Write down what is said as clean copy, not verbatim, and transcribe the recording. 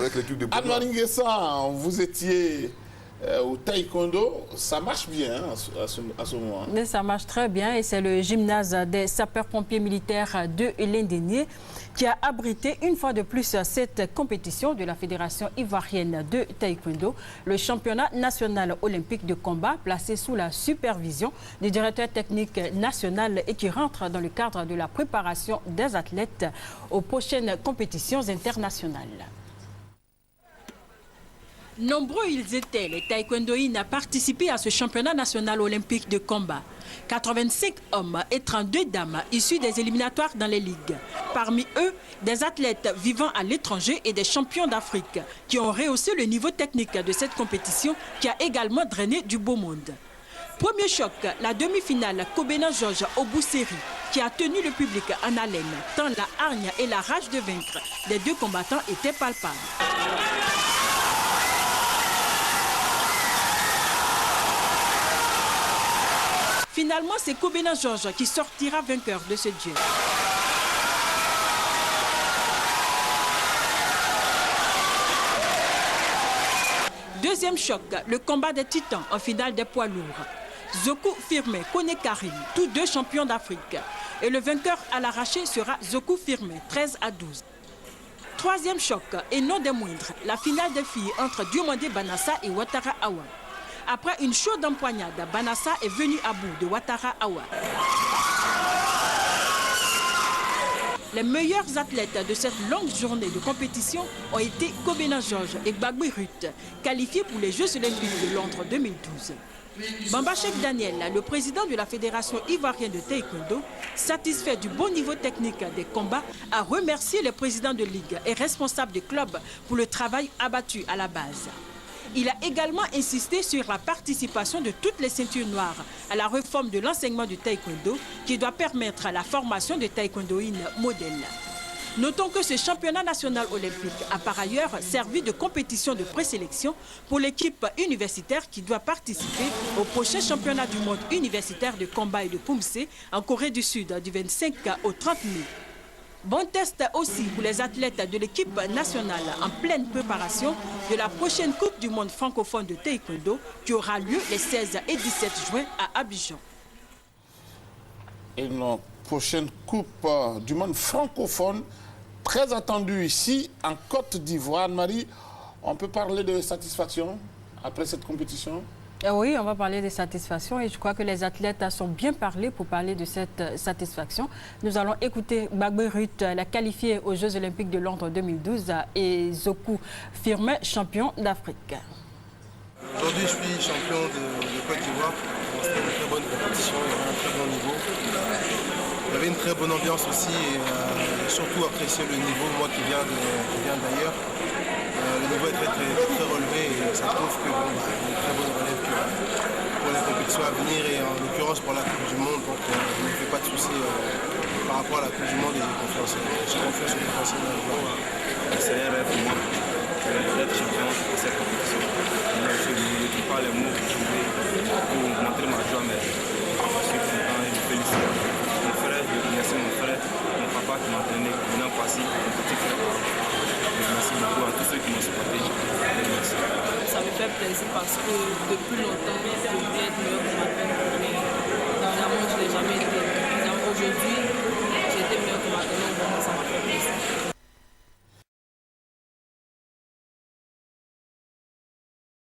avec l'équipe de Benoît. Anne-Marie Nguessan, vous étiez au taekwondo, ça marche bien à ce moment. Mais ça marche très bien et c'est le gymnase des sapeurs-pompiers militaires de Lindénié qui a abrité une fois de plus cette compétition de la Fédération ivoirienne de taekwondo, le championnat national olympique de combat placé sous la supervision du directeur technique national et qui rentre dans le cadre de la préparation des athlètes aux prochaines compétitions internationales. Nombreux ils étaient, les taekwondoïnes à participer à ce championnat national olympique de combat. 85 hommes et 32 dames issus des éliminatoires dans les ligues. Parmi eux, des athlètes vivant à l'étranger et des champions d'Afrique qui ont rehaussé le niveau technique de cette compétition qui a également drainé du beau monde. Premier choc, la demi-finale Kobena Georges Obuseri qui a tenu le public en haleine tant la hargne et la rage de vaincre des deux combattants étaient palpables. Finalement, c'est Kobena Georges qui sortira vainqueur de ce duel. Deuxième choc, le combat des titans en finale des poids lourds. Zoku Firme, Kone Karim, tous deux champions d'Afrique. Et le vainqueur à l'arraché sera Zoku Firme, 13-12. Troisième choc, et non des moindres, la finale des filles entre Diomandé Banassa et Ouattara Awa. Après une chaude empoignade, Banassa est venu à bout de Ouattara Awa. Les meilleurs athlètes de cette longue journée de compétition ont été Kobena Georges et Gbagboé Ruth, qualifiés pour les Jeux olympiques de Londres 2012. Bamba Cheikh Daniel, le président de la Fédération ivoirienne de taekwondo, satisfait du bon niveau technique des combats, a remercié les présidents de ligue et responsables des clubs pour le travail abattu à la base. Il a également insisté sur la participation de toutes les ceintures noires à la réforme de l'enseignement du taekwondo qui doit permettre la formation de taekwondoïnes modèles. Notons que ce championnat national olympique a par ailleurs servi de compétition de présélection pour l'équipe universitaire qui doit participer au prochain championnat du monde universitaire de combat et de Pumse en Corée du Sud du 25 au 30 mai. Bon test aussi pour les athlètes de l'équipe nationale en pleine préparation de la prochaine Coupe du monde francophone de taekwondo qui aura lieu les 16 et 17 juin à Abidjan. Et une prochaine Coupe du monde francophone très attendue ici en Côte d'Ivoire. Anne-Marie, on peut parler de satisfaction après cette compétition? Oui, on va parler des satisfactions et je crois que les athlètes sont bien parlés pour parler de cette satisfaction. Nous allons écouter Gbagboé Ruth, la qualifiée aux Jeux olympiques de Londres 2012 et Zoku Firme, champion d'Afrique. Aujourd'hui, je suis champion de Côte d'Ivoire. C'était une très bonne compétition, il y avait un très bon niveau. Il y avait une très bonne ambiance aussi et surtout apprécier le niveau, moi qui viens d'ailleurs. Le niveau est très relevé et ça prouve que bon, il y a une très bonne relève pour les compétitions à venir et en l'occurrence pour la Coupe du Monde. Donc je ne me fais pas de soucis par rapport à la Coupe du Monde et j'ai confiance au potentiel de l'Ivoire. C'est un rêve pour moi d'être champion de cette compétition. Je ne trouve pas les mots pour montrer ma joie, mais je suis content et je félicite mon frère, je remercie mon frère, mon papa qui m'a entraîné, mon passé, mon petit frère. Merci beaucoup à tous ceux qui m'ont supporté. Ça me fait plaisir parce que depuis longtemps, je voulais être meilleur que ma peine. Mais dernièrement, je n'ai jamais été